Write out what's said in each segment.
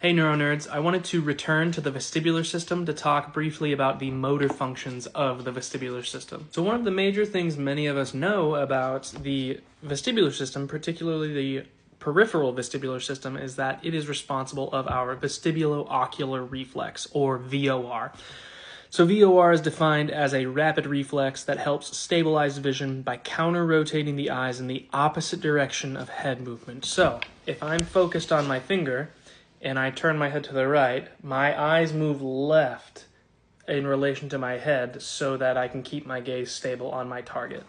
Hey Neuro Nerds, I wanted to return to the vestibular system to talk briefly about the motor functions of the vestibular system. So one of the major things many of us know about the vestibular system, particularly the peripheral vestibular system, is that it is responsible of our vestibulo-ocular reflex, or VOR. So VOR is defined as a rapid reflex that helps stabilize vision by counter-rotating the eyes in the opposite direction of head movement. So if I'm focused on my finger, and I turn my head to the right, my eyes move left in relation to my head so that I can keep my gaze stable on my target.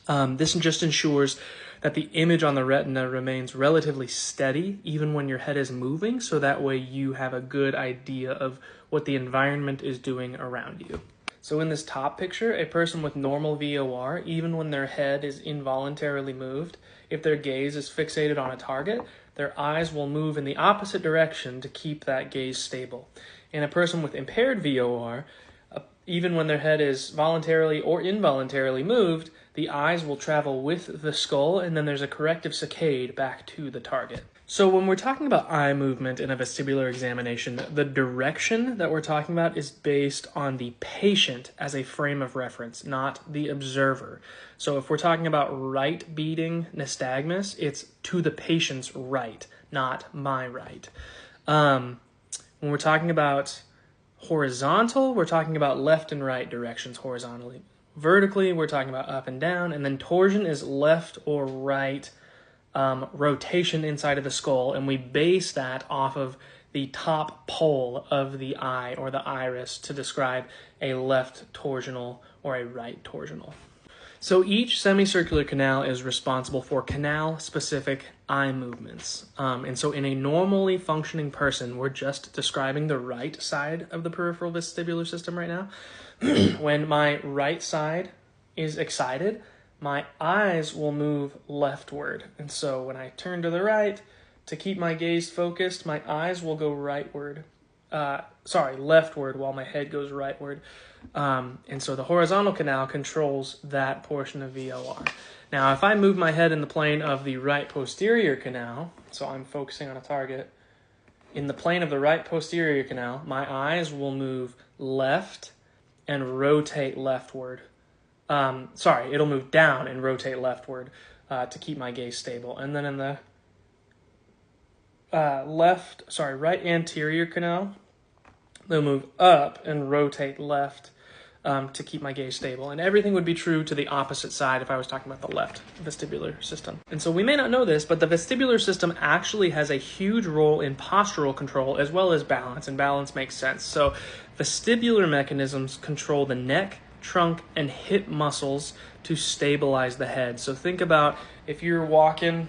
This just ensures that the image on the retina remains relatively steady even when your head is moving, so that way you have a good idea of what the environment is doing around you. So in this top picture, a person with normal VOR, even when their head is involuntarily moved, if their gaze is fixated on a target, their eyes will move in the opposite direction to keep that gaze stable. In a person with impaired VOR, even when their head is voluntarily or involuntarily moved, the eyes will travel with the skull, and then there's a corrective saccade back to the target. So when we're talking about eye movement in a vestibular examination, the direction that we're talking about is based on the patient as a frame of reference, not the observer. So if we're talking about right beating nystagmus, it's to the patient's right, not my right. When we're talking about horizontal, we're talking about left and right directions horizontally. Vertically, we're talking about up and down, and then torsion is left or right rotation inside of the skull, and we base that off of the top pole of the eye or the iris to describe a left torsional or a right torsional. So each semicircular canal is responsible for canal-specific eye movements. And so in a normally functioning person, we're just describing the right side of the peripheral vestibular system right now. When my right side is excited, my eyes will move leftward. And so when I turn to the right, to keep my gaze focused, my eyes will go leftward while my head goes rightward. And so the horizontal canal controls that portion of VOR. Now, if I move my head in the plane of the right posterior canal, so I'm focusing on a target, in the plane of the right posterior canal, my eyes will move left and rotate leftward. It'll move down and rotate leftward to keep my gaze stable. And then in the right anterior canal, they'll move up and rotate left to keep my gaze stable. And everything would be true to the opposite side if I was talking about the left vestibular system. And so we may not know this, but the vestibular system actually has a huge role in postural control as well as balance, and balance makes sense. So vestibular mechanisms control the neck, trunk, and hip muscles to stabilize the head. So think about if you're walking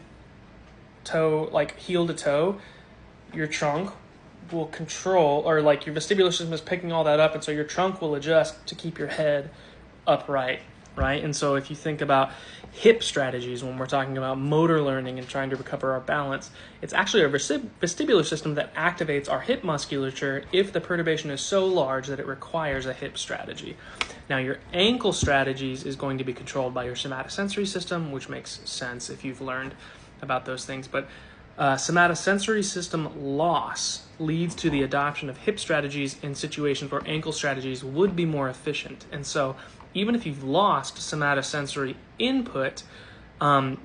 heel to toe, your trunk will control, or your vestibular system is picking all that up, and so your trunk will adjust to keep your head upright, right? And so if you think about hip strategies when we're talking about motor learning and trying to recover our balance, it's actually our vestibular system that activates our hip musculature if the perturbation is so large that it requires a hip strategy. Now, your ankle strategies is going to be controlled by your somatosensory system, which makes sense if you've learned about those things. But somatosensory system loss leads to the adoption of hip strategies in situations where ankle strategies would be more efficient. And so even if you've lost somatosensory input,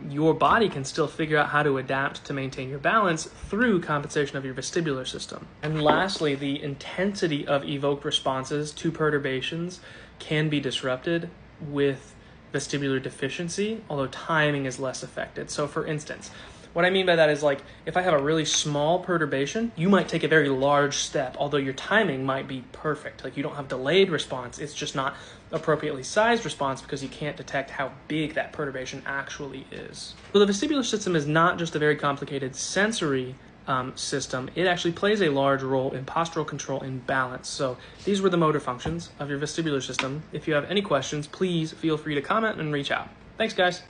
your body can still figure out how to adapt to maintain your balance through compensation of your vestibular system. And lastly, the intensity of evoked responses to perturbations can be disrupted with vestibular deficiency, although timing is less affected. So for instance, what I mean by that is if I have a really small perturbation, you might take a very large step, although your timing might be perfect. You don't have delayed response, it's just not appropriately sized response because you can't detect how big that perturbation actually is. So the vestibular system is not just a very complicated sensory system. It actually plays a large role in postural control and balance. So these were the motor functions of your vestibular system. If you have any questions, please feel free to comment and reach out. Thanks, guys.